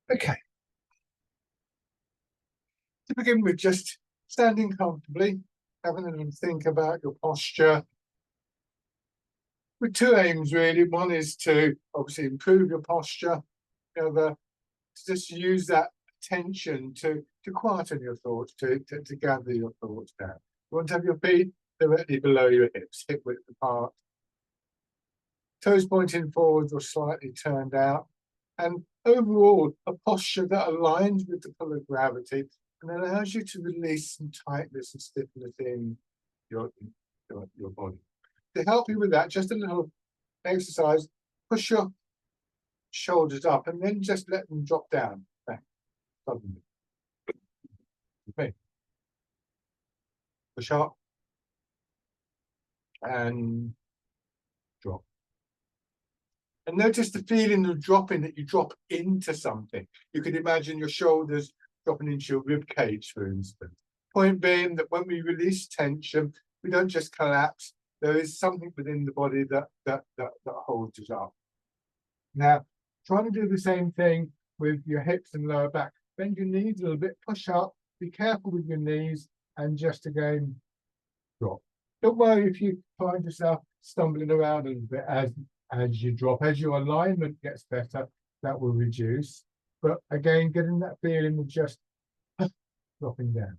Okay, to begin with, just standing comfortably, having a think about your posture with two aims really. One is to obviously improve your posture, the other to just use that attention to quieten your thoughts, to gather your thoughts down. You want to have your feet directly below your hips, hip width apart, toes pointing forwards or slightly turned out, and overall a posture that aligns with the pull of gravity and allows you to release some tightness and stiffness in your body. To help you with that, just a little exercise. Push your shoulders up and then just let them drop down back suddenly. Okay. Push up and drop. And notice the feeling of dropping, that you drop into something. You could imagine your shoulders dropping into your rib cage, for instance. Point being that when we release tension, we don't just collapse. There is something within the body that holds us up. Now, trying to do the same thing with your hips and lower back. Bend your knees a little bit, push up, be careful with your knees, and just again, drop. Don't worry if you find yourself stumbling around a little bit as you drop. As your alignment gets better, that will reduce. But again, getting that feeling of just dropping down.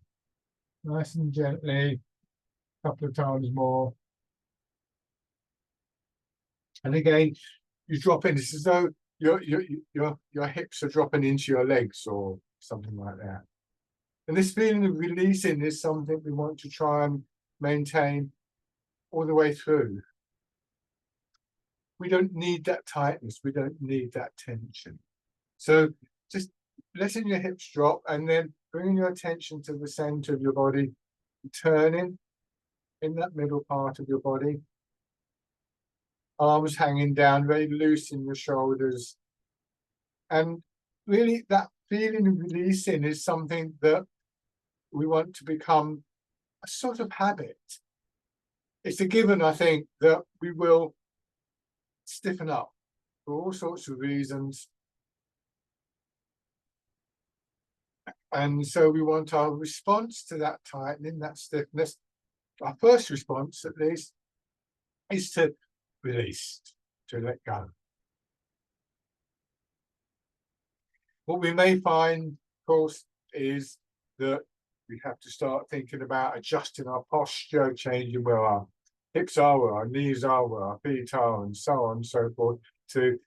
Nice and gently, a couple of times more. And again, you drop in. It's as though your hips are dropping into your legs or something like that. And this feeling of releasing is something we want to try and maintain all the way through. We don't need that tightness. We don't need that tension. So just letting your hips drop and then bringing your attention to the center of your body, turning in that middle part of your body. Arms hanging down, very loose in your shoulders. And really that feeling of releasing is something that we want to become a sort of habit. It's a given, I think, that we will stiffen up for all sorts of reasons. And so we want our response to that tightening, that stiffness, our first response at least, is to release, to let go. What we may find, of course, is that we have to start thinking about adjusting our posture, changing where our hips are, where our knees are, where our feet are, and so on and so forth, to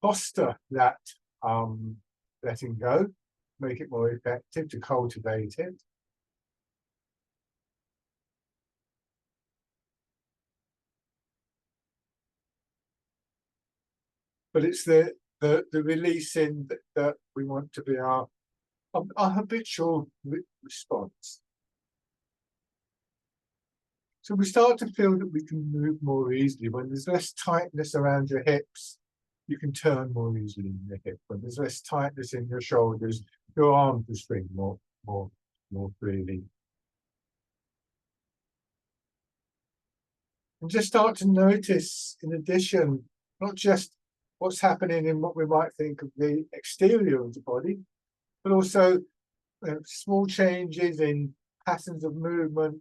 foster that letting go, make it more effective, to cultivate it. But it's the releasing that we want to be our habitual response. So we start to feel that we can move more easily. When there's less tightness around your hips, you can turn more easily in the hip. When there's less tightness in your shoulders, your arms will swing more freely. And just start to notice, in addition, not just what's happening in what we might think of the exterior of the body, but also small changes in patterns of movement,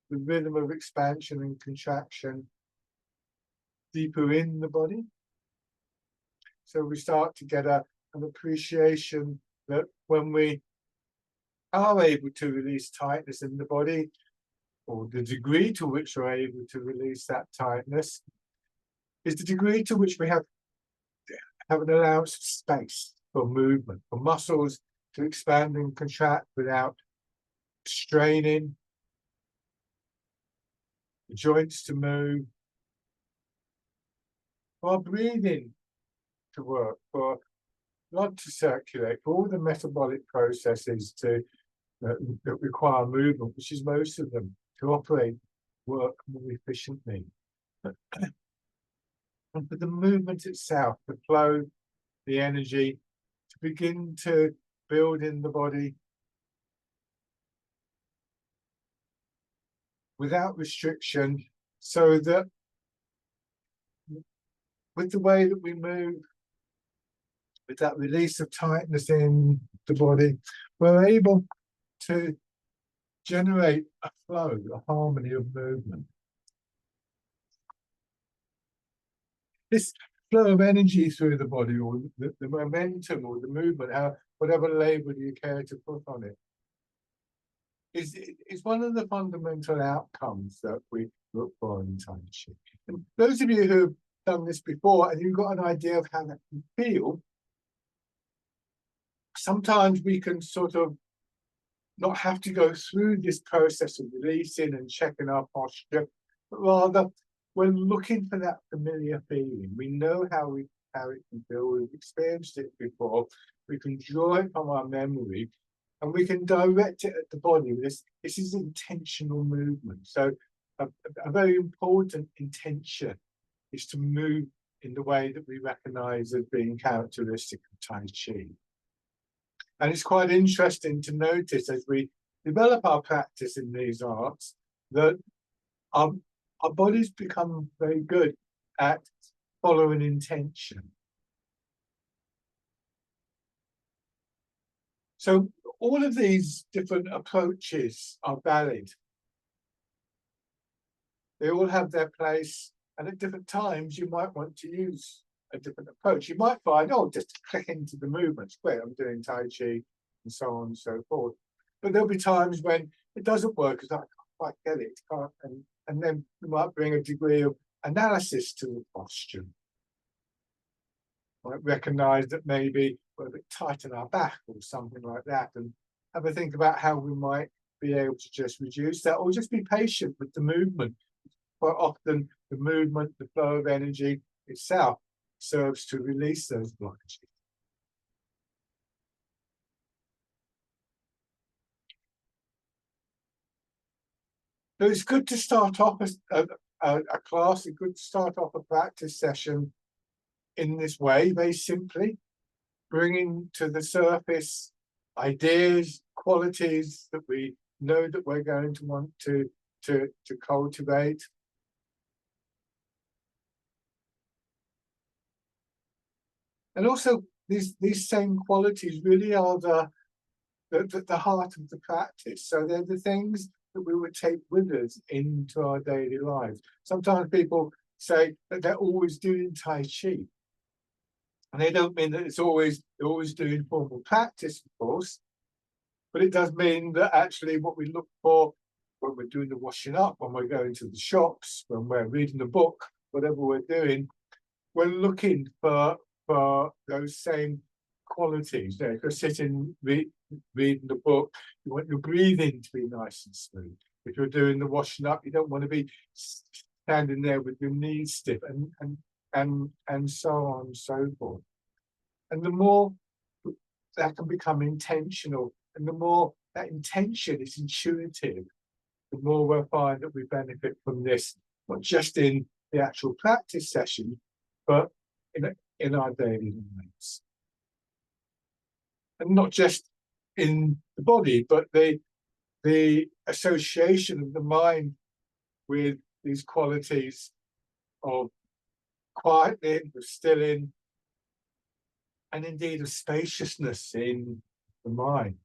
the rhythm of expansion and contraction deeper in the body. So we start to get an appreciation that when we are able to release tightness in the body, or the degree to which we're able to release that tightness, is the degree to which we have an allowance of space for movement, for muscles to expand and contract without straining, the joints to move, for our breathing to work, for blood to circulate, for all the metabolic processes that require movement, which is most of them, to operate, work more efficiently. And for the movement itself, the flow, the energy, to begin to build in the body without restriction, so that with the way that we move, with that release of tightness in the body, we're able to generate a flow, a harmony of movement. This flow of energy through the body, or the momentum, or the movement, whatever label you care to put on it, is one of the fundamental outcomes that we look for in Tai Chi. And those of you who've done this before and you've got an idea of how that can feel, sometimes we can sort of not have to go through this process of releasing and checking our posture, but rather we're looking for that familiar feeling. We know how it can feel. We've experienced it before. We can draw it from our memory, and we can direct it at the body. This is intentional movement. So a very important intention is to move in the way that we recognize as being characteristic of Tai Chi. And it's quite interesting to notice as we develop our practice in these arts that our bodies become very good at following intention. So all of these different approaches are valid. They all have their place, and at different times you might want to use a different approach. You might find, oh, just click into the movements. Great, I'm doing Tai Chi, and so on and so forth. But there'll be times when it doesn't work because I can't quite get it. And then we might bring a degree of analysis to the posture. Might recognize that maybe we're a bit tight in our back or something like that, and have a think about how we might be able to just reduce that, or just be patient with the movement. Quite often the movement, the flow of energy itself serves to release those blockages. So it's good to start off a class, it's good to start off a practice session in this way, very simply, bringing to the surface ideas, qualities that we know that we're going to want to cultivate. And also these same qualities really are the heart of the practice. So they're the things that we would take with us into our daily lives. Sometimes people say that they're always doing Tai Chi. And they don't mean that they're always doing formal practice, of course, but it does mean that actually what we look for when we're doing the washing up, when we're going to the shops, when we're reading a book, whatever we're doing, we're looking for those same qualities. If you're sitting reading the book, you want your breathing to be nice and smooth. If you're doing the washing up, you don't want to be standing there with your knees stiff, and so on and so forth. And the more that can become intentional, and the more that intention is intuitive, the more we'll find that we benefit from this, not just in the actual practice session, but in our daily lives. And not just in the body, but the association of the mind with these qualities of quietness, of stilling, and indeed of spaciousness in the mind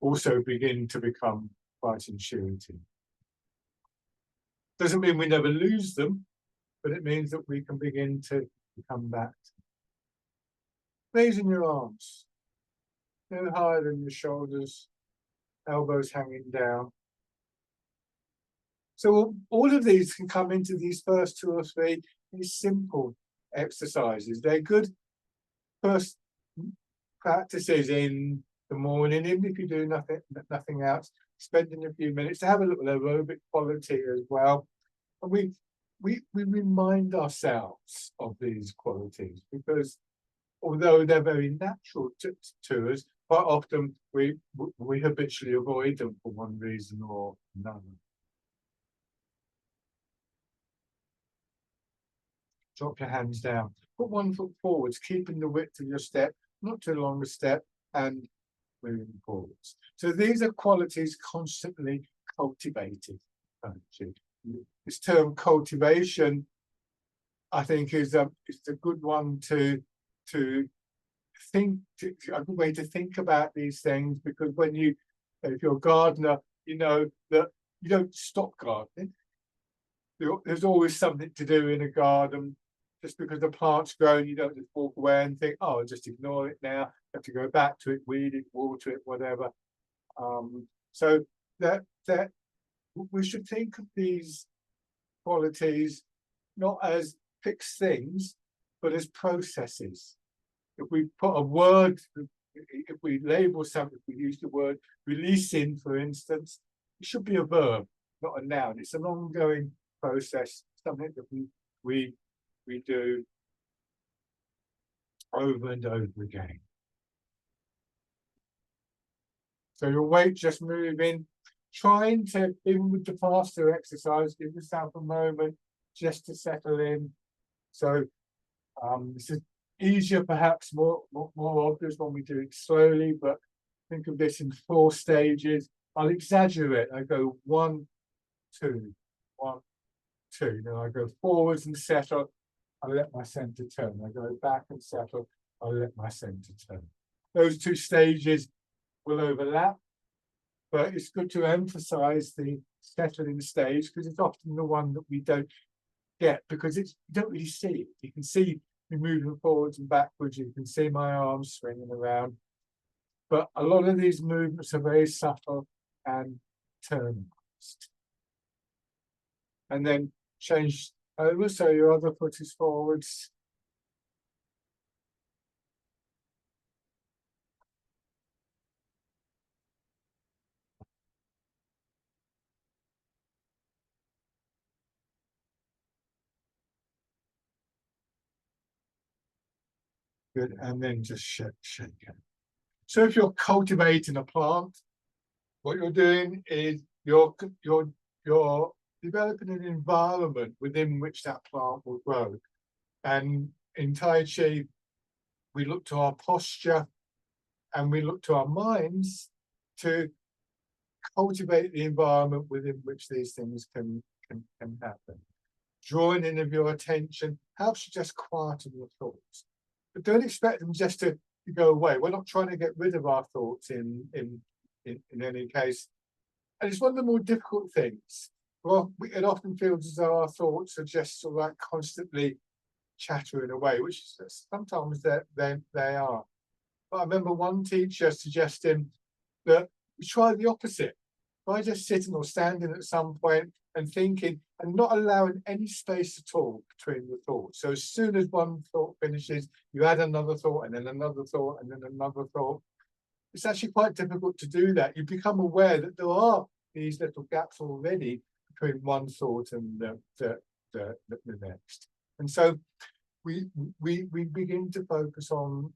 also begin to become quite intuitive. Doesn't mean we never lose them, but it means that we can begin to come back. Raising your arms, no higher than your shoulders, elbows hanging down. So all of these can come into these first two or three these simple exercises. They're good first practices in the morning, even if you do nothing else, spending a few minutes to have a little aerobic quality as well. And we remind ourselves of these qualities, because although they're very natural to us, quite often we habitually avoid them for one reason or another. Drop your hands down. Put one foot forwards, keeping the width of your step, not too long a step, and moving forwards. So these are qualities constantly cultivated. This term cultivation, I think, is a good one to a good way to think about these things, because when if you're a gardener, you know that you don't stop gardening. There's always something to do in a garden. Just because the plant's grown, you don't just walk away and think, oh, I'll just ignore it now. You have to go back to it, weed it, water it, whatever. So that we should think of these qualities not as fixed things, but as processes. If we put a word, if we label something, if we use the word releasing, for instance, it should be a verb, not a noun. It's an ongoing process, something that we do over and over again. So your weight just moving, trying to, even with the faster exercise, give yourself a moment just to settle in. So this is easier, perhaps more obvious when we do it slowly, but think of this in 4 stages. I'll exaggerate. I go 1, 2, 1, 2. Then I go forwards and settle. I let my center turn. I go back and settle. I let my center turn. Those 2 stages will overlap, but it's good to emphasize the settling stage, because it's often the one that we don't get, because you don't really see it. You can see me moving forwards and backwards. You can see my arms swinging around, but a lot of these movements are very subtle and turn-based. And then change over, so your other foot is forwards. Good, and then just shake it. So if you're cultivating a plant, what you're doing is you're developing an environment within which that plant will grow. And in Tai Chi, we look to our posture and we look to our minds to cultivate the environment within which these things can happen. Drawing in of your attention helps you just quieten your thoughts. But don't expect them just to go away. We're not trying to get rid of our thoughts in any case. And it's one of the more difficult things. Well, it often feels as though our thoughts are just sort of like constantly chattering away, which sometimes they are. But I remember one teacher suggesting that we try the opposite. By just sitting or standing at some point and thinking and not allowing any space at all between the thoughts. So as soon as one thought finishes, you add another thought and then another thought and then another thought. It's actually quite difficult to do that. You become aware that there are these little gaps already between one thought and the next. And so we begin to focus on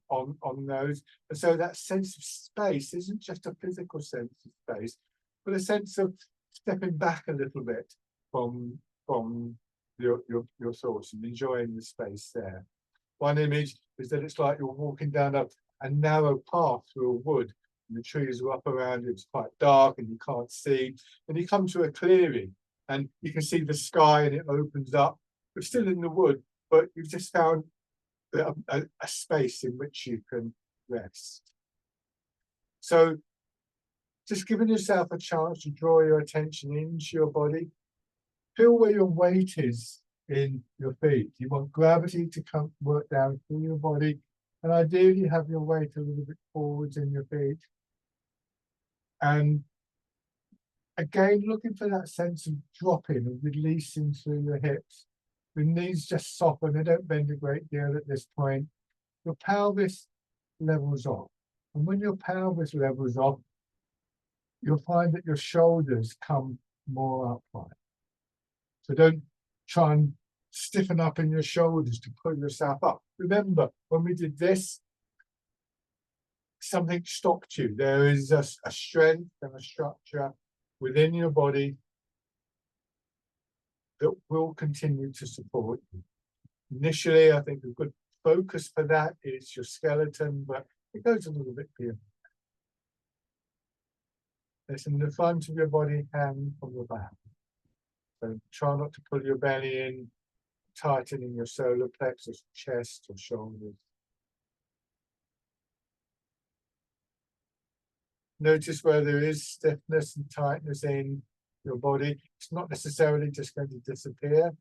those. And so that sense of space isn't just a physical sense of space, but a sense of stepping back a little bit from your thoughts and enjoying the space there. One image is that it's like you're walking down a narrow path through a wood, and the trees are up around you. It's quite dark and you can't see. And you come to a clearing and you can see the sky and it opens up. You're still in the wood, but you've just found a space in which you can rest. So just giving yourself a chance to draw your attention into your body. Feel where your weight is in your feet. You want gravity to work down through your body, and ideally have your weight a little bit forwards in your feet. And again, looking for that sense of dropping and releasing through your hips. The knees just soften, they don't bend a great deal at this point. Your pelvis levels off. And when your pelvis levels off, you'll find that your shoulders come more upright. So don't try and stiffen up in your shoulders to pull yourself up. Remember, when we did this, something stopped you. There is a strength and a structure within your body that will continue to support you. Initially, I think a good focus for that is your skeleton, but it goes a little bit beyond. It's in the front of your body, hand from the back. So try not to pull your belly in, tightening your solar plexus, chest or shoulders. Notice where there is stiffness and tightness in your body. It's not necessarily just going to disappear,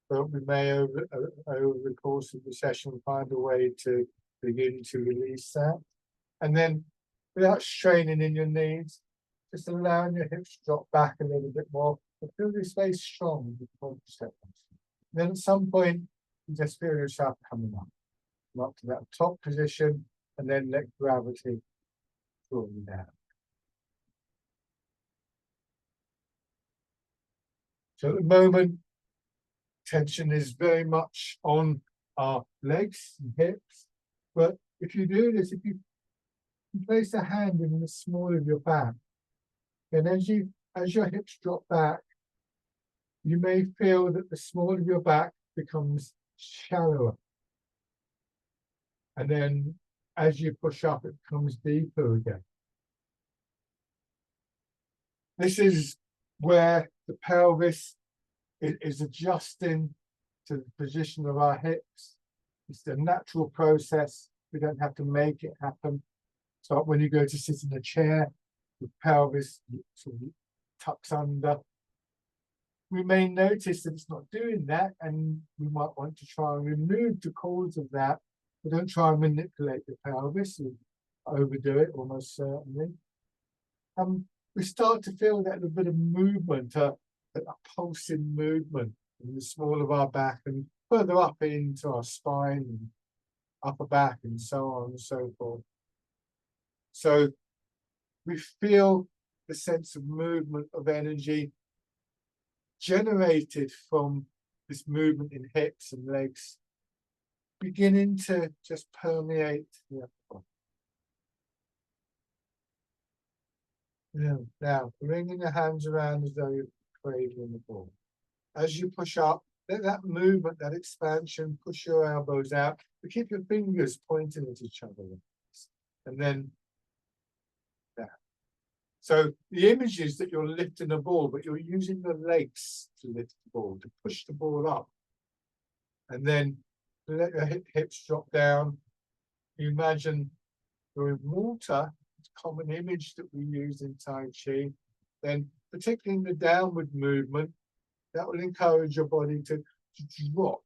but we may over the course of the session find a way to begin to release that. And then without straining in your knees, just allowing your hips to drop back a little bit more, but feel this very strong before you step. Then at some point, you just feel yourself coming up to that top position, and then let gravity draw you down. So at the moment, tension is very much on our legs and hips. But if you do this, if you place a hand in the small of your back, then as your hips drop back, you may feel that the small of your back becomes shallower. And then as you push up, it becomes deeper again. This is where the pelvis is adjusting to the position of our hips. It's a natural process. We don't have to make it happen. So when you go to sit in a chair, the pelvis sort of tucks under. We may notice that it's not doing that, and we might want to try and remove the cause of that. We don't try and manipulate the pelvis and overdo it, almost certainly. We start to feel that little bit of movement, a pulsing movement in the small of our back and further up into our spine and upper back and so on and so forth. So we feel the sense of movement of energy generated from this movement in hips and legs, beginning to just permeate the upper body. Now, bringing the hands around as though you're cradling the ball. As you push up, let that movement, that expansion, push your elbows out, but keep your fingers pointing at each other. And then down. So the image is that you're lifting a ball, but you're using the legs to lift the ball, to push the ball up. And then let your hips drop down. You imagine you're in water. It's a common image that we use in Tai Chi. Then, particularly in the downward movement, that will encourage your body to drop.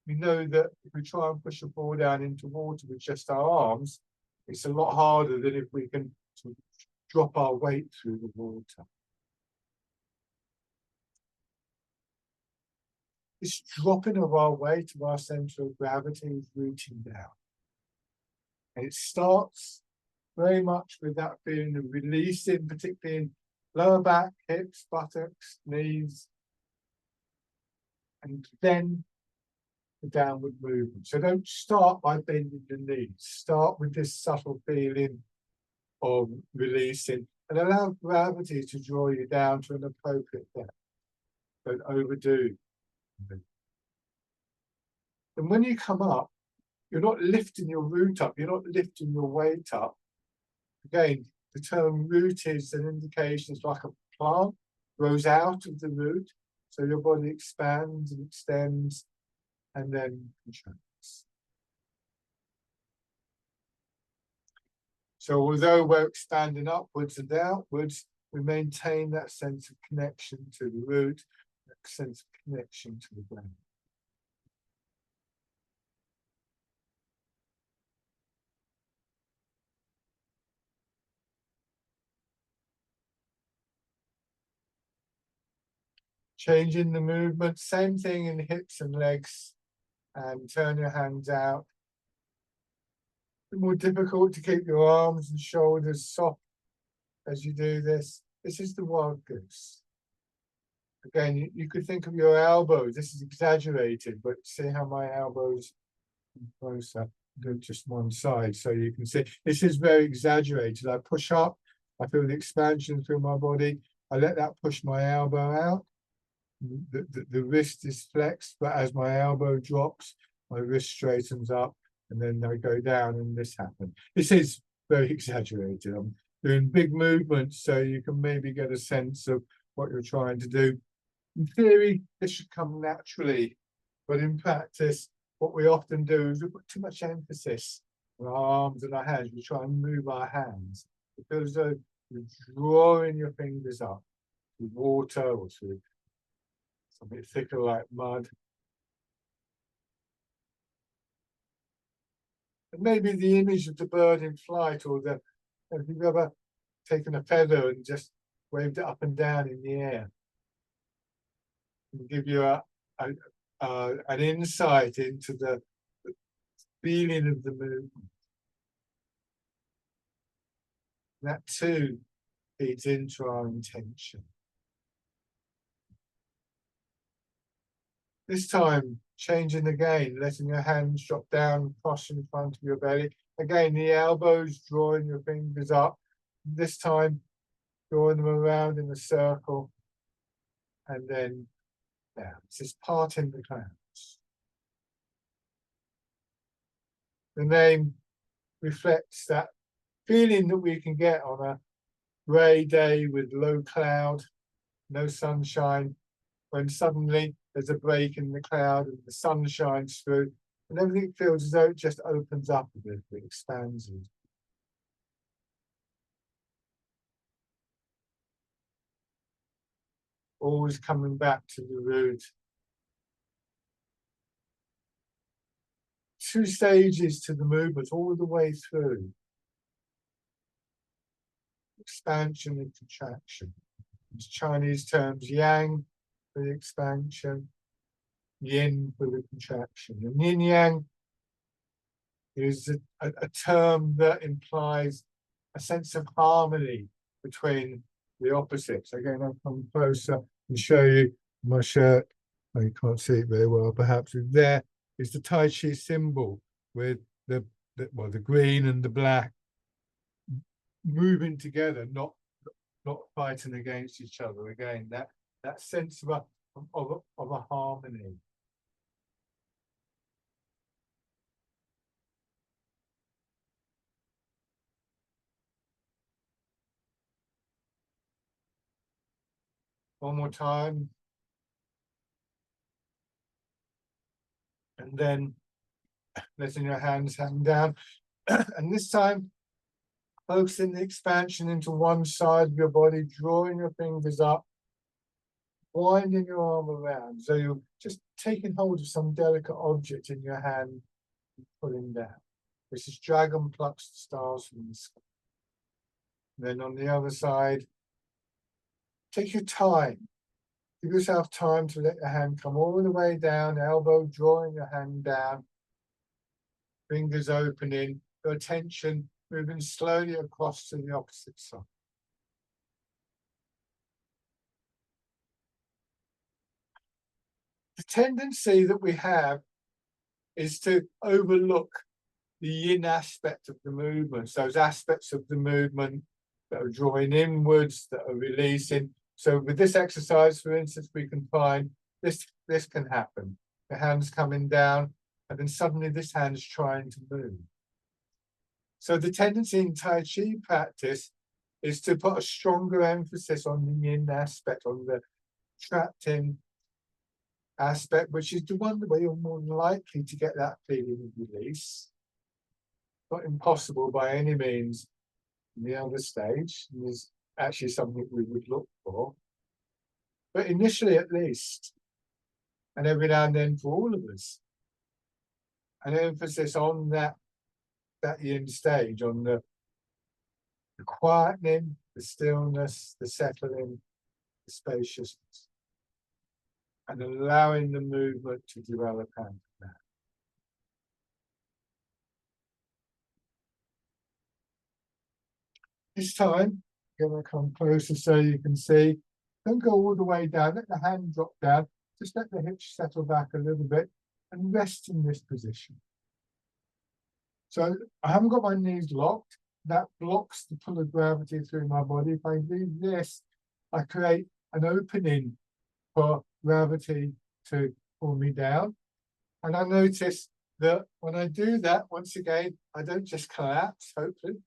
We know that if we try and push a ball down into water with just our arms, it's a lot harder than if we can sort of drop our weight through the water. This dropping of our weight of our center of gravity is rooting down. And it starts very much with that feeling of releasing, particularly in lower back, hips, buttocks, knees, and then the downward movement. So don't start by bending the knees. Start with this subtle feeling of releasing and allow gravity to draw you down to an appropriate depth. Don't overdo. And when you come up, you're not lifting your root up, you're not lifting your weight up. Again, the term root is an indication, it's like a plant grows out of the root, so your body expands and extends and then contracts. So although we're expanding upwards and outwards, we maintain that sense of connection to the root, that sense of connection to the ground. Changing the movement, same thing in hips and legs, and turn your hands out. It's more difficult to keep your arms and shoulders soft as you do this. This is the wild goose. Again, you could think of your elbows. This is exaggerated, but see how my elbows are closer, do just one side, so you can see this is very exaggerated. I push up, I feel the expansion through my body. I let that push my elbow out. The wrist is flexed, but as my elbow drops, my wrist straightens up, and then I go down, and this happens. This is very exaggerated. I'm doing big movements, so you can maybe get a sense of what you're trying to do. In theory, this should come naturally, but in practice, what we often do is we put too much emphasis our arms and our hands. We try and move our hands. It feels as though you're drawing your fingers up with water or through something thicker like mud. And maybe the image of the bird in flight, or the, have you ever taken a feather and just waved it up and down in the air? And give you an insight into the feeling of the movement. That too feeds into our intention. This time, changing again, letting your hands drop down, cross in front of your belly. Again, the elbows, drawing your fingers up. This time, drawing them around in a circle. And then, yeah, this is parting the clouds. The name reflects that feeling that we can get on a grey day with low cloud, no sunshine, when suddenly there's a break in the cloud and the sun shines through, and everything feels as though it just opens up a bit, it expands. Always coming back to the root. 2 stages to the movement all the way through. Expansion and contraction. It's Chinese terms yang for the expansion, yin for the contraction. And yin yang is a term that implies a sense of harmony between the opposites. Again, I'll come closer and show you my shirt. Oh, you can't see it very well, perhaps. There is the Tai Chi symbol with the green and the black moving together, not fighting against each other. Again, that sense of a harmony. One more time. And then letting your hands hang down. And this time, focusing the expansion into one side of your body, drawing your fingers up, winding your arm around. So you're just taking hold of some delicate object in your hand and pulling down. This is dragon plucks the stars from the sky. Then on the other side, take your time. Give yourself time to let your hand come all the way down, elbow drawing your hand down, fingers opening, your attention moving slowly across to the opposite side. The tendency that we have is to overlook the yin aspect of the movements, those aspects of the movement that are drawing inwards, that are releasing. So with this exercise, for instance, we can find this can happen. The hand's coming down, and then suddenly this hand's trying to move. So the tendency in Tai Chi practice is to put a stronger emphasis on the yin aspect, on the trapped in aspect, which is the one where you're more likely to get that feeling of release. Not impossible by any means in the other stage. There's actually something we would look for. But initially, at least, and every now and then for all of us, an emphasis on that yin stage, on the quietening, the stillness, the settling, the spaciousness, and allowing the movement to develop out of that. This time, I'm going to come closer so you can see. Don't go all the way down. Let the hand drop down. Just let the hips settle back a little bit and rest in this position. So I haven't got my knees locked. That blocks the pull of gravity through my body. If I do this, I create an opening for gravity to pull me down. And I notice that when I do that, once again, I don't just collapse, hopefully,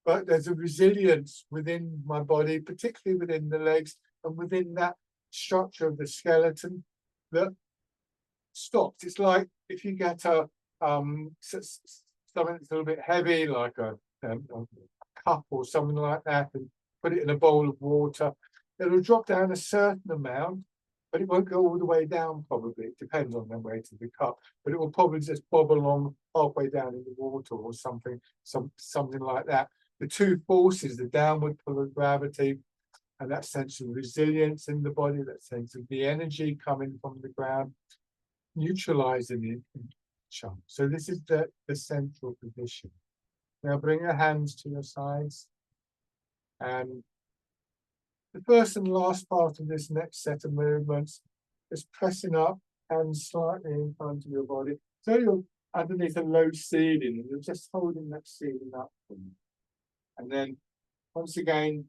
but there's a resilience within my body, particularly within the legs and within that structure of the skeleton that stops. It's like if you get a something that's a little bit heavy, like a cup or something like that, and put it in a bowl of water. It'll drop down a certain amount, but it won't go all the way down probably. It depends on the weight of the cup, but it will probably just bob along halfway down in the water or something like that. The two forces, the downward pull of gravity and that sense of resilience in the body, that sense of the energy coming from the ground, neutralizing the chunk. So this is the central position. Now bring your hands to your sides, and the first and last part of this next set of movements is pressing up, hands slightly in front of your body. So you're underneath a low ceiling and you're just holding that ceiling up for you. And then once again,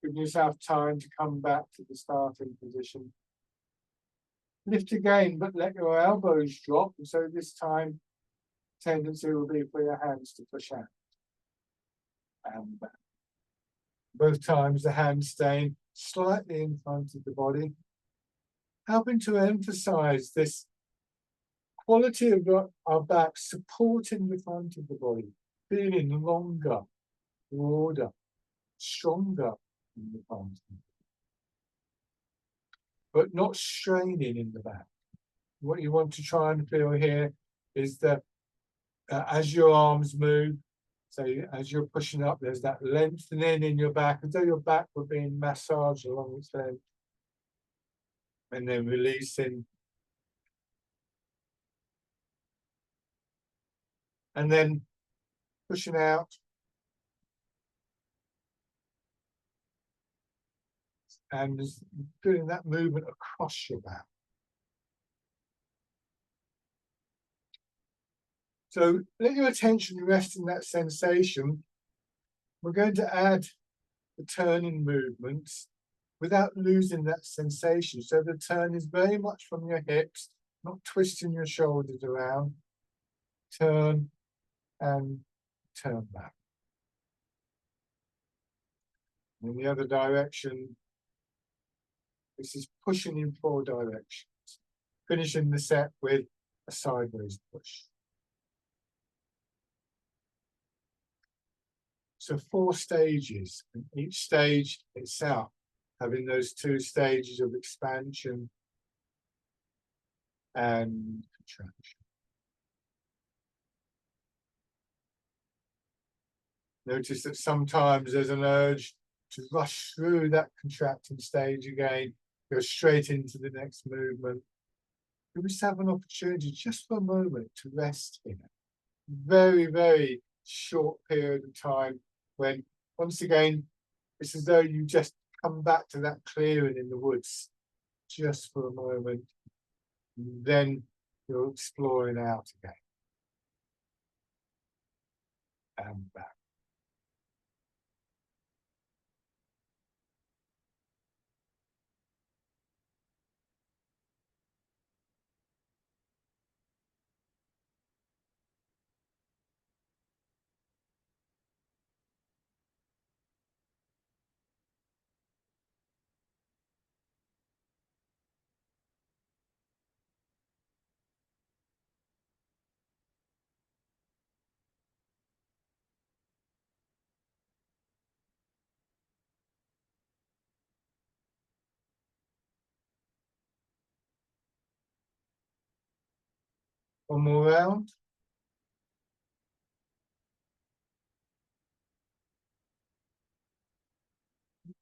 give yourself time to come back to the starting position. Lift again, but let your elbows drop. And so this time, tendency will be for your hands to push out and back. Both times the hands staying slightly in front of the body, helping to emphasize this quality of our back supporting the front of the body, feeling longer, broader, stronger in the front, but not straining in the back. What you want to try and feel here is that as your arms move, so as you're pushing up, there's that lengthening in your back, as though your back were being massaged along its length. And then releasing. And then pushing out. And just doing that movement across your back. So let your attention rest in that sensation. We're going to add the turning movements without losing that sensation. So the turn is very much from your hips, not twisting your shoulders around. Turn and turn back. In the other direction, this is pushing in 4 directions. Finishing the set with a sideways push. So 4 stages, and each stage itself having those 2 stages of expansion and contraction. Notice that sometimes there's an urge to rush through that contracting stage again, go straight into the next movement. You just have an opportunity just for a moment to rest here. Very, very short period of time when, once again, it's as though you just come back to that clearing in the woods just for a moment. Then you're exploring out again. And back. One more round.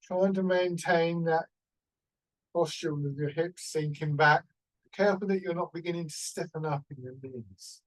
Trying to maintain that posture with your hips sinking back. Be careful that you're not beginning to stiffen up in your knees.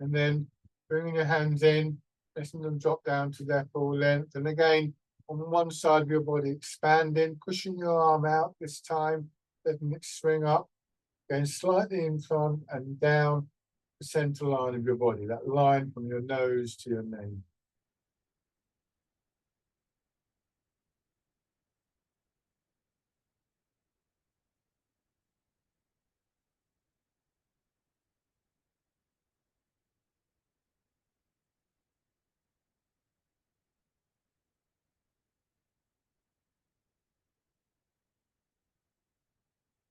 And then bringing your hands in, letting them drop down to their full length. And again, on one side of your body, expanding, pushing your arm out this time, letting it swing up, going slightly in front and down the center line of your body, that line from your nose to your navel.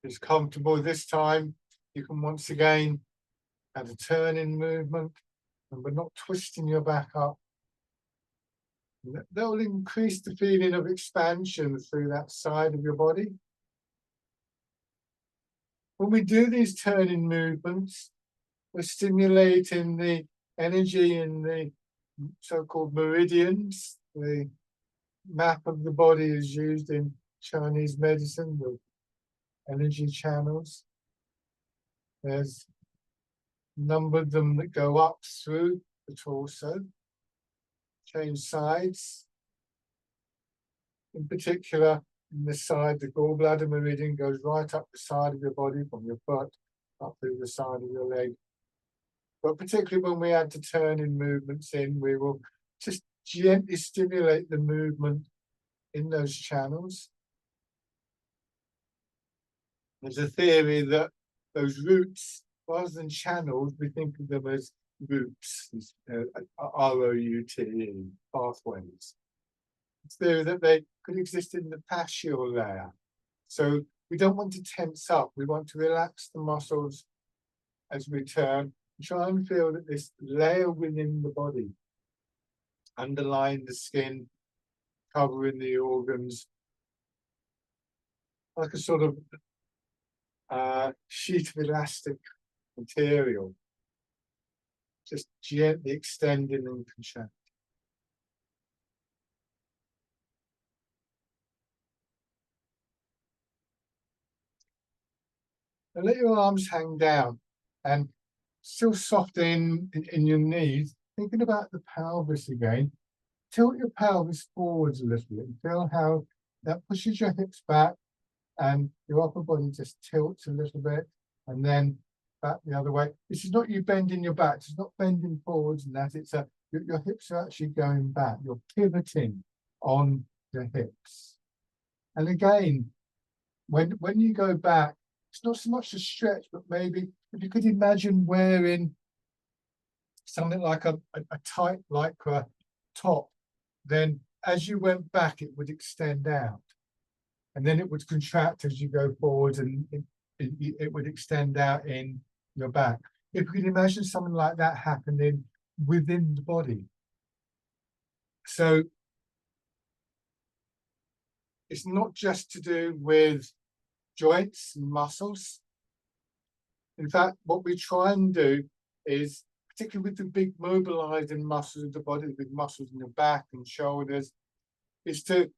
It's comfortable this time. You can once again add a turning movement, and we're not twisting your back up. That will increase the feeling of expansion through that side of your body. When we do these turning movements, we're stimulating the energy in the so-called meridians. The map of the body is used in Chinese medicine with energy channels. There's a number of them that go up through the torso, change sides. In particular, in this side, the gallbladder meridian goes right up the side of your body, from your butt up through the side of your leg. But particularly when we add the turning movements in, we will just gently stimulate the movement in those channels. There's a theory that those roots, rather than channels, we think of them as roots, R-O-U-T-E, pathways. It's theory that they could exist in the fascial layer. So we don't want to tense up. We want to relax the muscles as we turn. Try and feel that this layer within the body, underlying the skin, covering the organs, like a sort of sheet of elastic material, just gently extending and contracting. And let your arms hang down and still soften in your knees, thinking about the pelvis again. Tilt your pelvis forwards a little bit and feel how that pushes your hips back and your upper body just tilts a little bit and then back the other way. This is not you bending your back, it's not bending forwards and that, it's your hips are actually going back. You're pivoting on the hips. And again, when you go back, it's not so much a stretch, but maybe if you could imagine wearing something like a tight lycra top, then as you went back, it would extend out. And then it would contract as you go forward and it would extend out in your back. If you can imagine something like that happening within the body. So it's not just to do with joints and muscles. In fact, what we try and do is, particularly with the big mobilizing muscles of the body, the big muscles in the back and shoulders, is to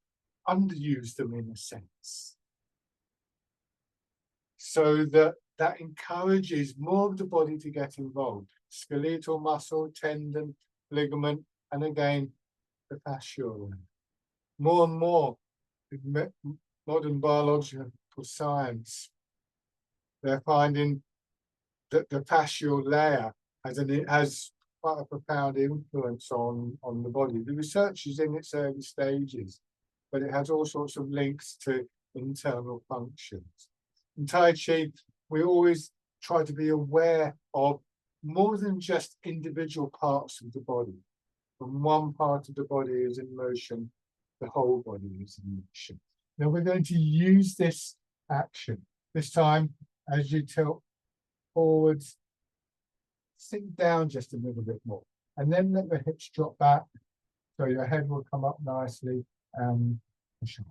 underuse them in a sense. So that encourages more of the body to get involved. Skeletal muscle, tendon, ligament, and again, the fascial. More and more, with modern biological science, they're finding that the fascial layer has quite a profound influence on the body. The research is in its early stages, but it has all sorts of links to internal functions. In Tai Chi, we always try to be aware of more than just individual parts of the body. When one part of the body is in motion, the whole body is in motion. Now we're going to use this action. This time, as you tilt forwards, sink down just a little bit more. And then let the hips drop back, so your head will come up nicely and push up.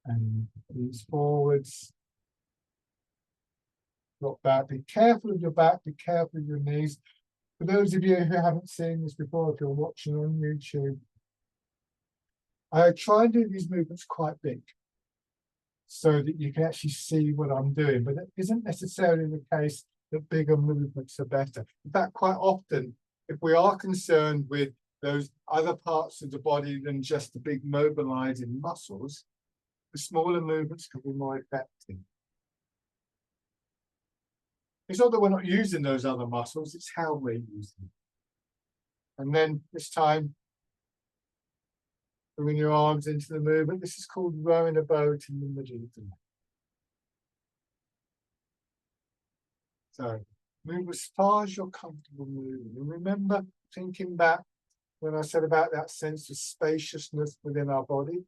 And ease forwards. Drop back. Be careful of your back, be careful of your knees. For those of you who haven't seen this before, if you're watching on YouTube, I try and do these movements quite big so that you can actually see what I'm doing, but it isn't necessarily the case that bigger movements are better. In fact, quite often, if we are concerned with those other parts of the body than just the big mobilizing muscles, the smaller movements can be more effective. It's not that we're not using those other muscles, it's how we're using them. And then this time, bring your arms into the movement. This is called rowing a boat in the middle of the night. So move as far as you're comfortable moving. And remember, thinking back when I said about that sense of spaciousness within our body,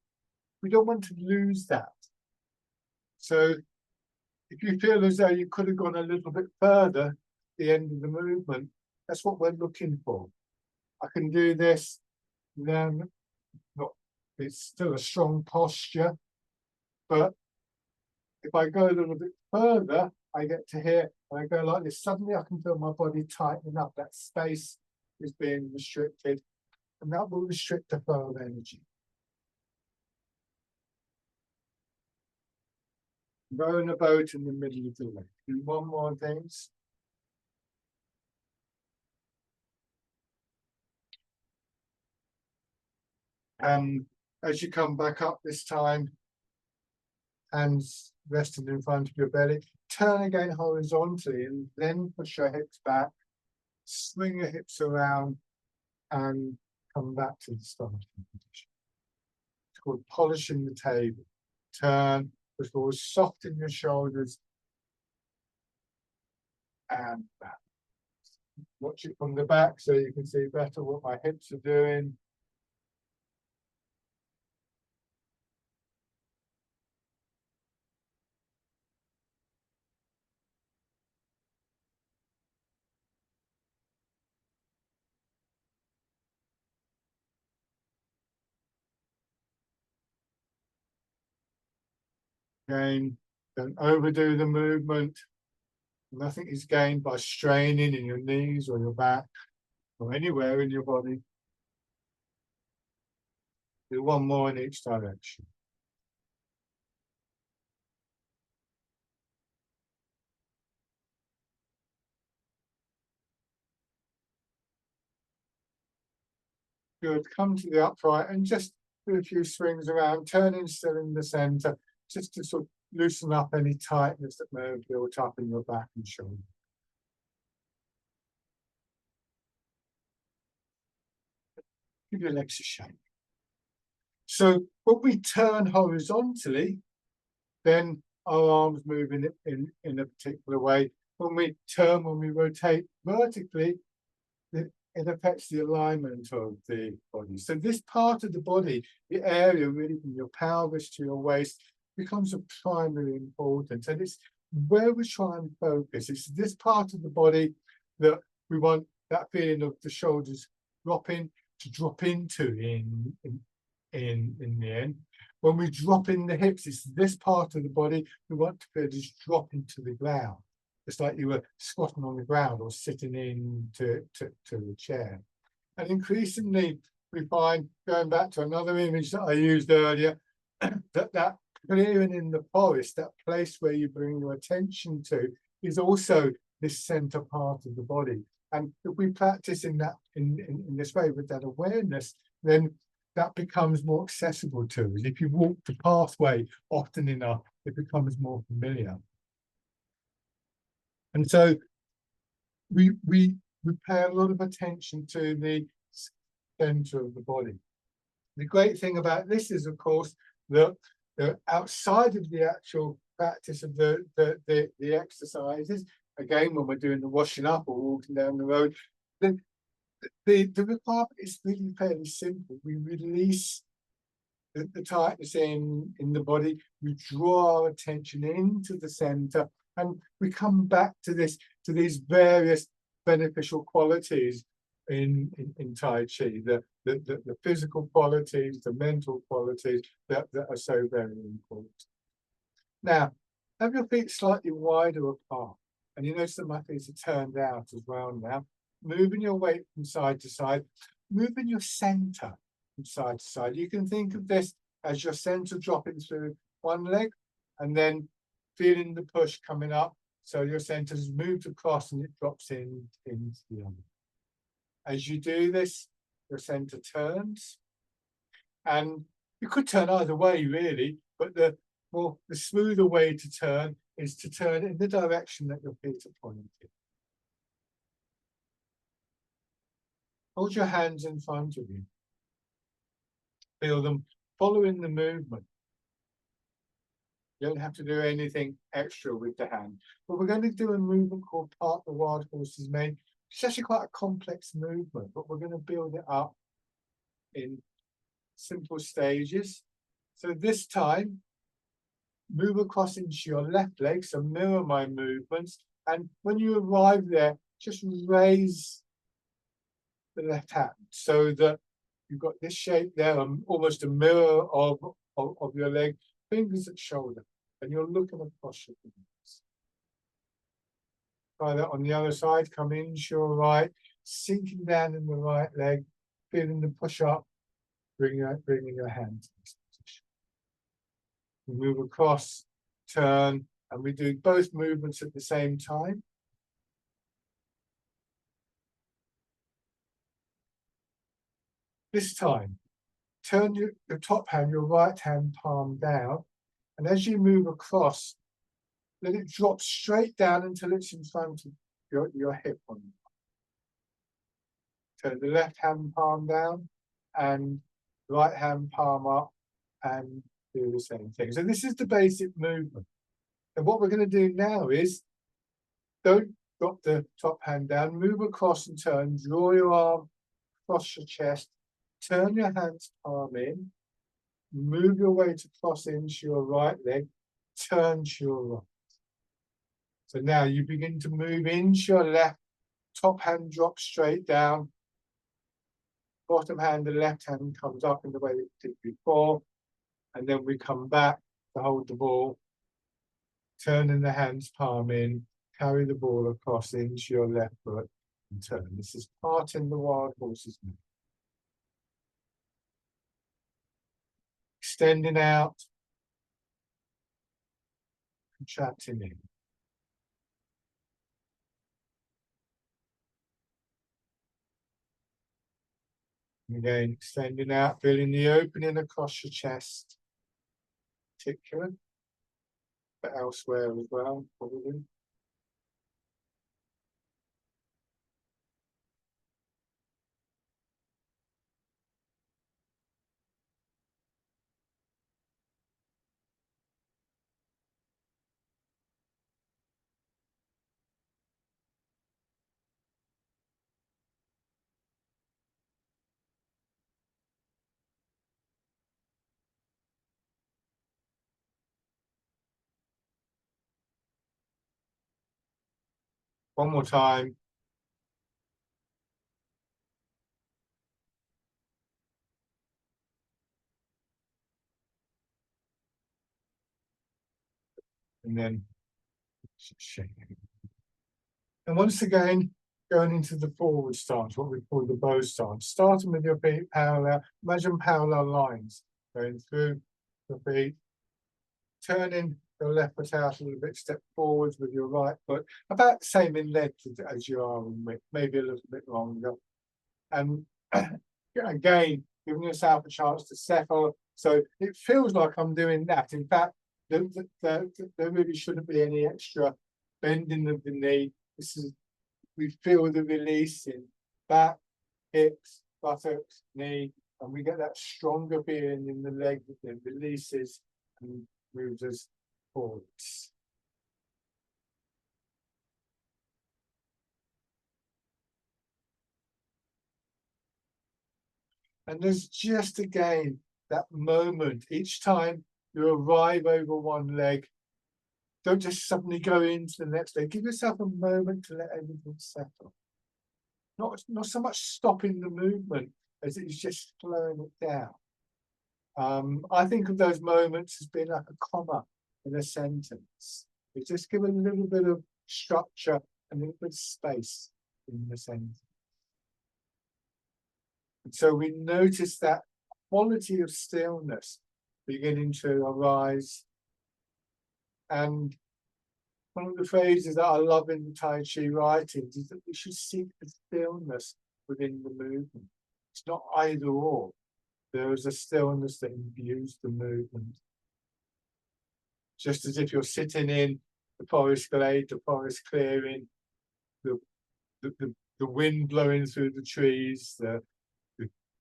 we don't want to lose that. So if you feel as though you could have gone a little bit further at the end of the movement, that's what we're looking for. I can do this, then not, it's still a strong posture, but if I go a little bit further, I get to here, and I go like this, suddenly I can feel my body tightening up. That space is being restricted, and that will restrict the flow of energy. Rowing a boat in the middle of the lake. Do one more, things. And as you come back up this time, hands resting in front of your belly, turn again horizontally and then push your hips back, swing your hips around and come back to the starting position. It's called polishing the table. Turn, push forward, soften your shoulders and back. Watch it from the back so you can see better what my hips are doing. Again, don't overdo the movement. Nothing is gained by straining in your knees or your back or anywhere in your body. Do one more in each direction. Good. Come to the upright and just do a few swings around, turning still in the center, just to sort of loosen up any tightness that may have built up in your back and shoulder. Give your legs a shake. So when we turn horizontally, then our arms move in a particular way. When we turn, when we rotate vertically, it affects the alignment of the body. So this part of the body, the area really from your pelvis to your waist, becomes of primary importance. And it's where we try and focus. It's this part of the body that we want that feeling of the shoulders dropping to drop into in the end. When we drop in the hips, it's this part of the body we want to feel just drop into the ground. It's like you were squatting on the ground or sitting into a chair. And increasingly, we find, going back to another image that I used earlier, that clearing in the forest, that place where you bring your attention to, is also this center part of the body. And if we practice in this way with that awareness, then that becomes more accessible to us. If you walk the pathway often enough, it becomes more familiar. And so we pay a lot of attention to the center of the body. The great thing about this is, of course, that outside of the actual practice of the exercises, again, when we're doing the washing up or walking down the road, the requirement is really fairly simple. We release the tightness in the body, we draw our attention into the center, and we come back to these various beneficial qualities in Tai Chi, the physical qualities, the mental qualities that are so very important. Now, have your feet slightly wider apart, and you notice that my feet are turned out as well now. Moving your weight from side to side, moving your center from side to side. You can think of this as your center dropping through one leg and then feeling the push coming up. So your center's moved across and it drops into the other. As you do this, your center turns. And you could turn either way, really, but the smoother way to turn is to turn in the direction that your feet are pointing. Hold your hands in front of you. Feel them following the movement. You don't have to do anything extra with the hand. But we're going to do a movement called Part the Wild Horse's Mane. It's actually quite a complex movement, but we're going to build it up in simple stages. So this time, move across into your left leg, so mirror my movements. And when you arrive there, just raise the left hand so that you've got this shape there, almost a mirror of your leg, fingers at shoulder, and you're looking across your fingers. Try that on the other side, come into your right, sinking down in the right leg, feeling the push up, bringing your hand to this position. We move across, turn, and we do both movements at the same time. This time, turn your top hand, your right hand palm down, and as you move across, let it drop straight down until it's in front of your hip. Turn the left hand palm down and right hand palm up and do the same thing. So this is the basic movement. And what we're going to do now is, don't drop the top hand down, move across and turn, draw your arm across your chest, turn your hands palm in, move your way to cross into your right leg, turn to your right. So now you begin to move into your left, top hand drops straight down, bottom hand, the left hand comes up in the way it did before, and then we come back to hold the ball, turning the hands palm in, carry the ball across into your left foot and turn. This is part in the wild horses movement. Extending out, contracting in. Again, extending out, feeling the opening across your chest, particular, but elsewhere as well, probably. One more time. And then shake. And once again, going into the forward stance, what we call the bow stance. Starting with your feet parallel, imagine parallel lines going through the feet, turning your left foot out a little bit, step forwards with your right foot, about the same in length as you are in width, maybe a little bit longer. And again, giving yourself a chance to settle. So it feels like I'm doing that. In fact, there really shouldn't be any extra bending of the knee. This is, we feel the release in back, hips, buttocks, knee, and we get that stronger feeling in the leg that releases and moves us forwards. And there's just again that moment each time you arrive over one leg. Don't just suddenly go into the next leg. Give yourself a moment to let everything settle. Not so much stopping the movement as it's just slowing it down. I think of those moments as being like a comma in a sentence. You just give a little bit of structure and a little bit of space in the sentence. And so we notice that quality of stillness beginning to arise. And one of the phrases that I love in the Tai Chi writings is that we should seek the stillness within the movement. It's not either or. There is a stillness that imbues the movement. Just as if you're sitting in the forest glade, the forest clearing, the wind blowing through the trees, the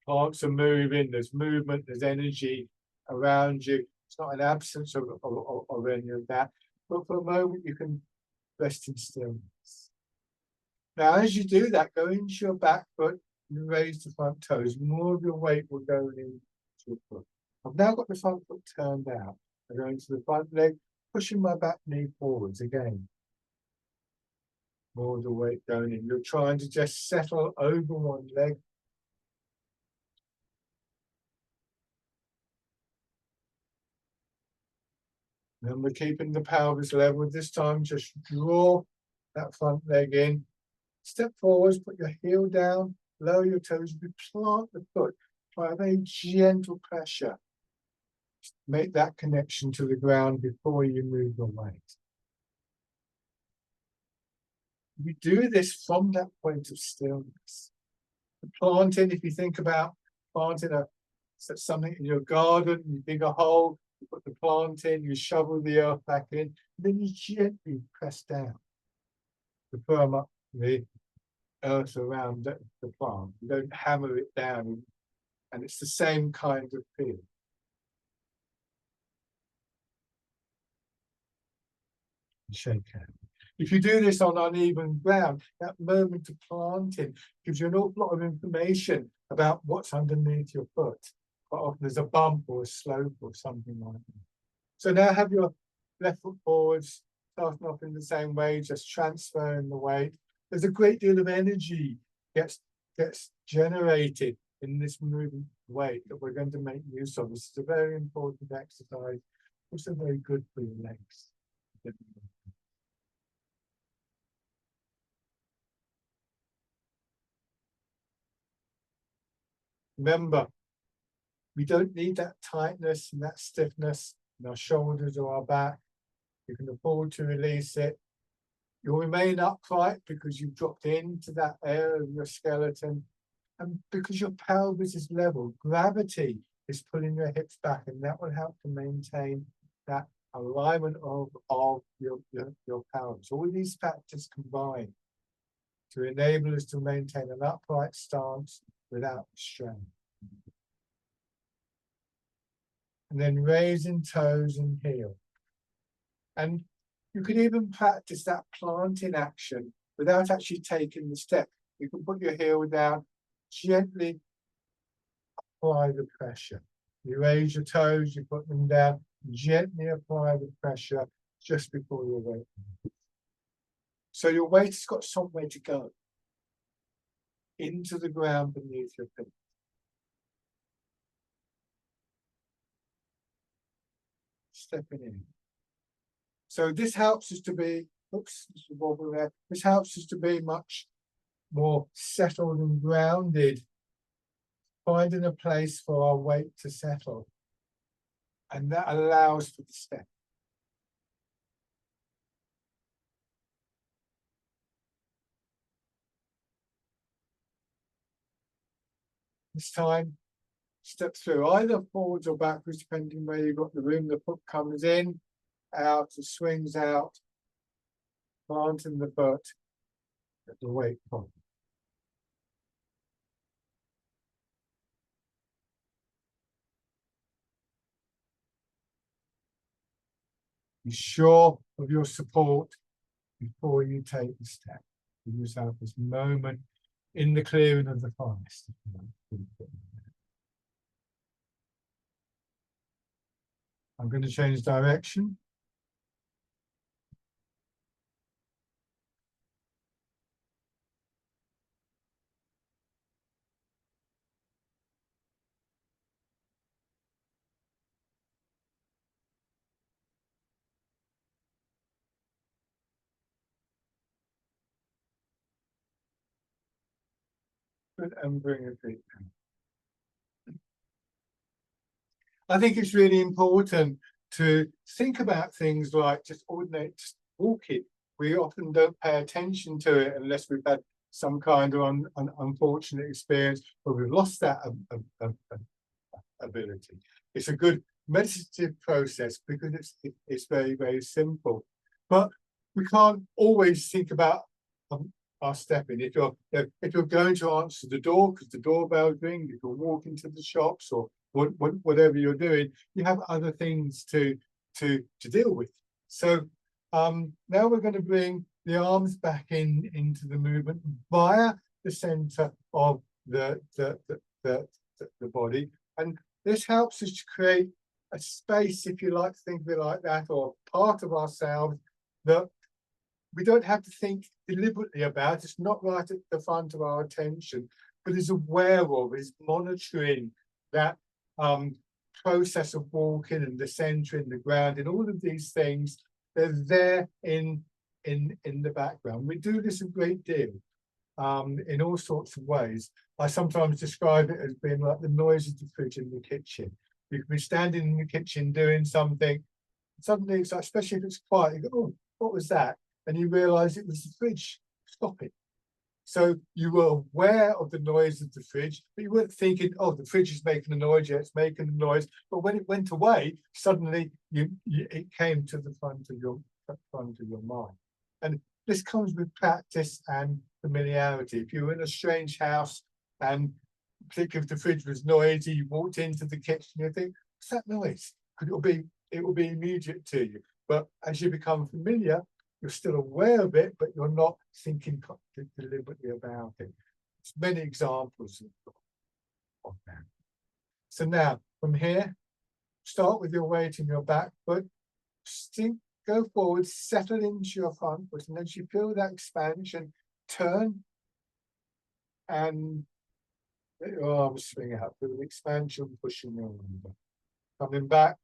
plants are moving, there's movement, there's energy around you. It's not an absence of any of that. But for a moment, you can rest in stillness. Now, as you do that, go into your back foot and raise the front toes. More of your weight will go into your foot. I've now got the front foot turned out. I go into the front leg, pushing my back knee forwards again. More of the weight going in. You're trying to just settle over one leg. Then we're keeping the pelvis level. This time, just draw that front leg in. Step forwards, put your heel down, lower your toes, plant the foot. Try a very gentle pressure. Make that connection to the ground before you move the weight. We do this from that point of stillness. The planting, if you think about planting something in your garden, you dig a hole, you put the plant in, you shovel the earth back in, then you gently press down to firm up the earth around the plant. You don't hammer it down, and it's the same kind of feel. Shake hands. If you do this on uneven ground, that moment of planting gives you an awful lot of information about what's underneath your foot. Quite often there's a bump or a slope or something like that. So now have your left foot forwards, starting off in the same way, just transferring the weight. There's a great deal of energy gets generated in this moving weight that we're going to make use of. This is a very important exercise, also very good for your legs. Remember, we don't need that tightness and that stiffness in our shoulders or our back. You can afford to release it. You'll remain upright because you've dropped into that area of your skeleton. And because your pelvis is level, gravity is pulling your hips back, and that will help to maintain that alignment of your pelvis. All these factors combine to enable us to maintain an upright stance without strain. And then raising toes and heel. And you can even practice that planting action without actually taking the step. You can put your heel down, gently apply the pressure. You raise your toes, you put them down, gently apply the pressure just before your weight. So your weight has got somewhere to go. Into the ground beneath your feet. Stepping in. So this helps us to be, oops, there's a wobble there. This helps us to be much more settled and grounded, finding a place for our weight to settle. And that allows for the step. This time, step through either forwards or backwards, depending where you've got the room. The foot comes in, out, it swings out, planting the foot at the weight point. Be sure of your support before you take the step. Give yourself this moment in the clearing of the forest. I'm going to change direction. And bring your feet down. I think it's really important to think about things like just ordinary walking. We often don't pay attention to it unless we've had some kind of unfortunate experience where we've lost that ability. It's a good meditative process because it's very, very simple. But we can't always think about our stepping. If you're going to answer the door because the doorbell's ringing, if you're walking to the shops or whatever you're doing, you have other things to deal with. So now we're going to bring the arms back into the movement via the center of the body, and this helps us to create a space, if you like to think of it like that, or part of ourselves that we don't have to think deliberately about. It's not right at the front of our attention, but is aware of, is monitoring that process of walking and the centering, the grounding, all of these things. They're there in the background. We do this a great deal in all sorts of ways. I sometimes describe it as being like the noise of the fridge in the kitchen. You can be standing in the kitchen doing something, suddenly it's like, especially if it's quiet, you go, oh, what was that? And you realise it was the fridge. Stop it. So you were aware of the noise of the fridge, but you weren't thinking, oh, the fridge is making a noise, yeah, it's making a noise. But when it went away, suddenly it came to the front of your mind. And this comes with practice and familiarity. If you're in a strange house, and particularly if the fridge was noisy, you walked into the kitchen, you think, what's that noise? Because it will be immediate to you. But as you become familiar, you're still aware of it, but you're not thinking deliberately about it. There's many examples of that. So now, from here, start with your weight in your back foot. Go forward, settle into your front foot, and as you feel that expansion, turn and let your arms swing out. Feel the expansion pushing your arm. Coming back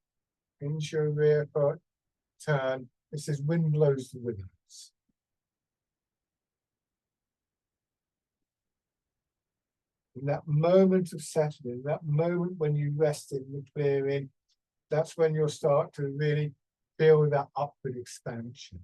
into your rear foot, turn. This is wind blows the windows. In that moment of settling, that moment when you rest in the clearing, that's when you'll start to really feel that upward expansion.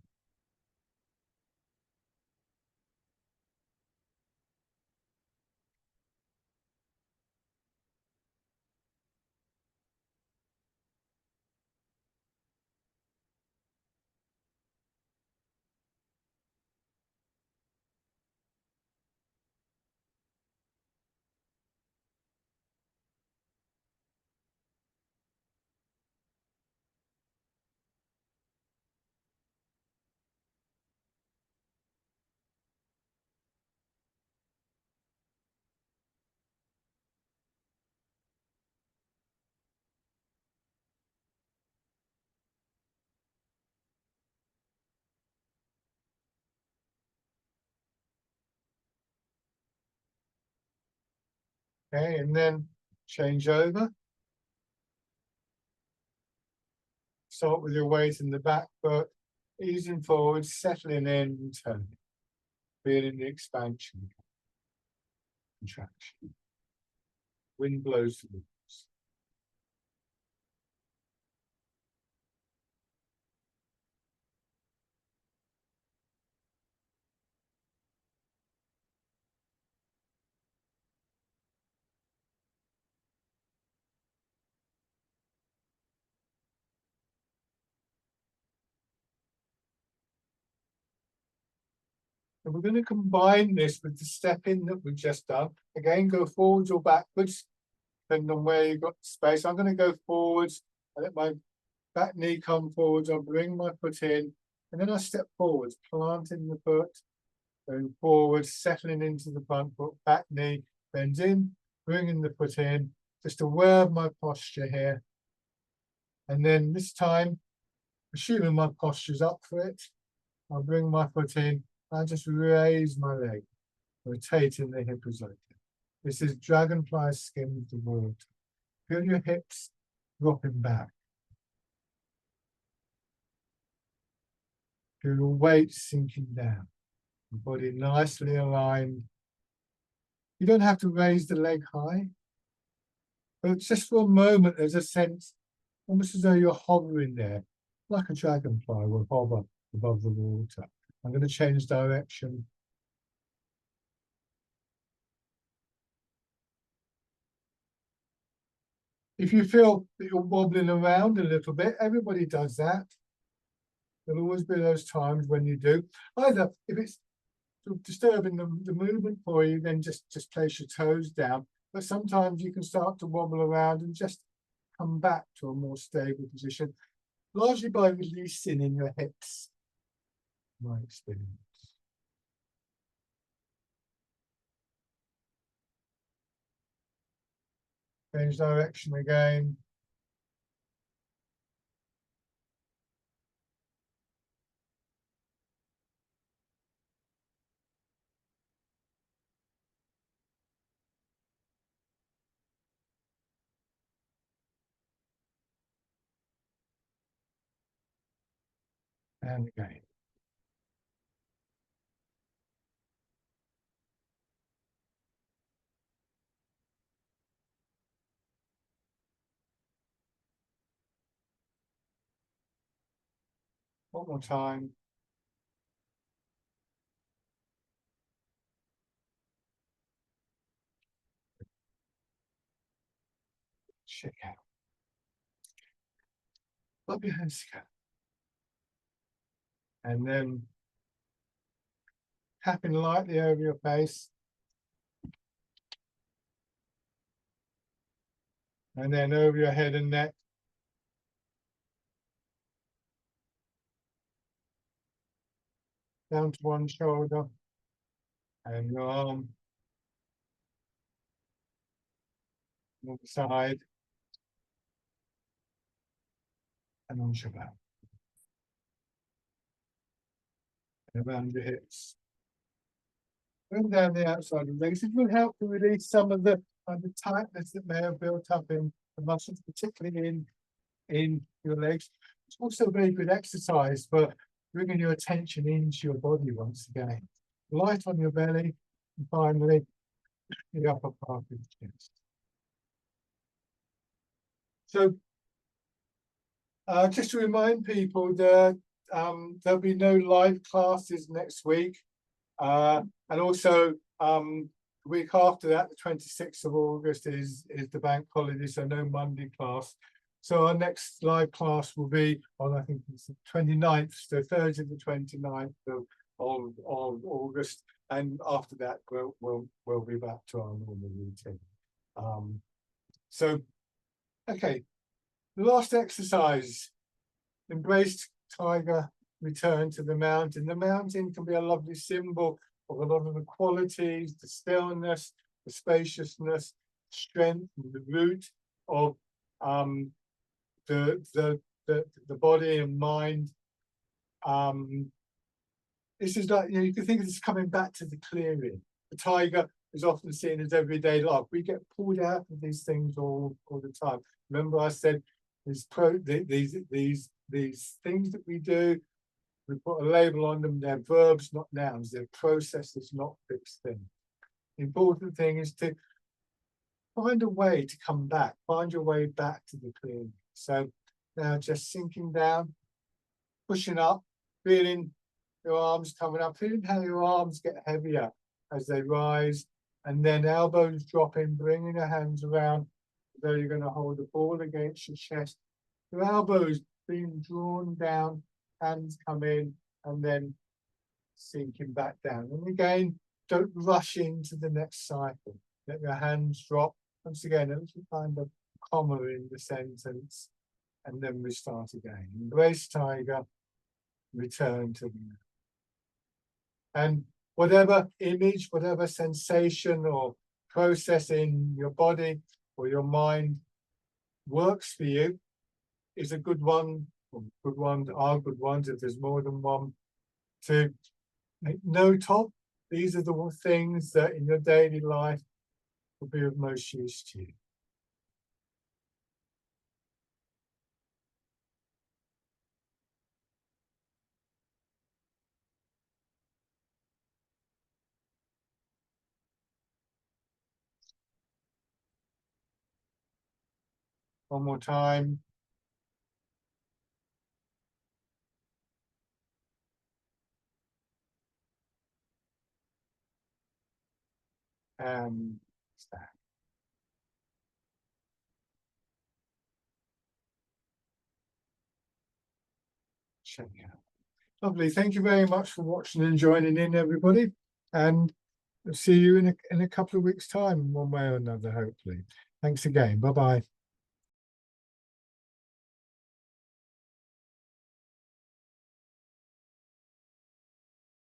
Okay, and then change over. Start with your weight in the back foot, easing forward, settling in, and turning. Feeling the expansion, contraction. Wind blows the windows. And we're going to combine this with the step in that we've just done. Again, go forwards or backwards, depending on where you've got space. I'm going to go forwards. I let my back knee come forwards. I'll bring my foot in, and then I step forwards, planting the foot, going forwards, settling into the front foot, back knee, bends in, bringing the foot in, just aware of my posture here. And then this time, assuming my posture's up for it, I'll bring my foot in, I just raise my leg, rotating the hip rotator. This is dragonfly skim of the water. Feel your hips dropping back. Feel your weight sinking down. The body nicely aligned. You don't have to raise the leg high, but just for a moment, there's a sense, almost as though you're hovering there, like a dragonfly will hover above the water. I'm going to change direction. If you feel that you're wobbling around a little bit, everybody does that. There'll always be those times when you do. Either if it's sort of disturbing the movement for you, then just place your toes down. But sometimes you can start to wobble around and just come back to a more stable position, largely by releasing in your hips, my experience. Change direction again. and again. One more time. Shake out. Rub your hands together. And then tapping lightly over your face. And then over your head and neck. Down to one shoulder. And your arm. On the side. And on your back. And around your hips. Going down the outside of the legs. It will help to release some of the tightness that may have built up in the muscles, particularly in your legs. It's also a very good exercise for bringing your attention into your body once again. Light on your belly, and finally the upper part of the chest. So just to remind people that there'll be no live classes next week. And also the week after that, the 26th of August is the bank holiday, so no Monday class. So our next live class will be on, I think it's the 29th, so Thursday the 29th of August. And after that, we'll be back to our normal routine. So, okay, the last exercise, embraced tiger, return to the mountain. The mountain can be a lovely symbol of a lot of the qualities, the stillness, the spaciousness, strength, the root of the body and mind. This is like, you can think of this coming back to the clearing. The tiger is often seen as everyday life. We get pulled out of these things all the time. Remember I said these things that we do, we put a label on them, they're verbs, not nouns, they're processes, not fixed things. The important thing is to find a way to come back, find your way back to the clearing. So now just sinking down, pushing up, feeling your arms coming up, feeling how your arms get heavier as they rise, and then elbows dropping, bringing your hands around, as though you're going to hold the ball against your chest. Your elbows being drawn down, hands come in, and then sinking back down. And again, don't rush into the next cycle. Let your hands drop. Once again, a little kind of comma in the sentence, and then we start again. Embrace tiger, return to the mountain. And whatever image, whatever sensation or process in your body or your mind works for you is a good one, or good ones are good ones if there's more than one, to make note of. These are the things that in your daily life will be of most use to you. One more time. And stand. Check out. Lovely. Thank you very much for watching and joining in, everybody. And I'll see you in a couple of weeks' time, one way or another, hopefully. Thanks again. Bye-bye.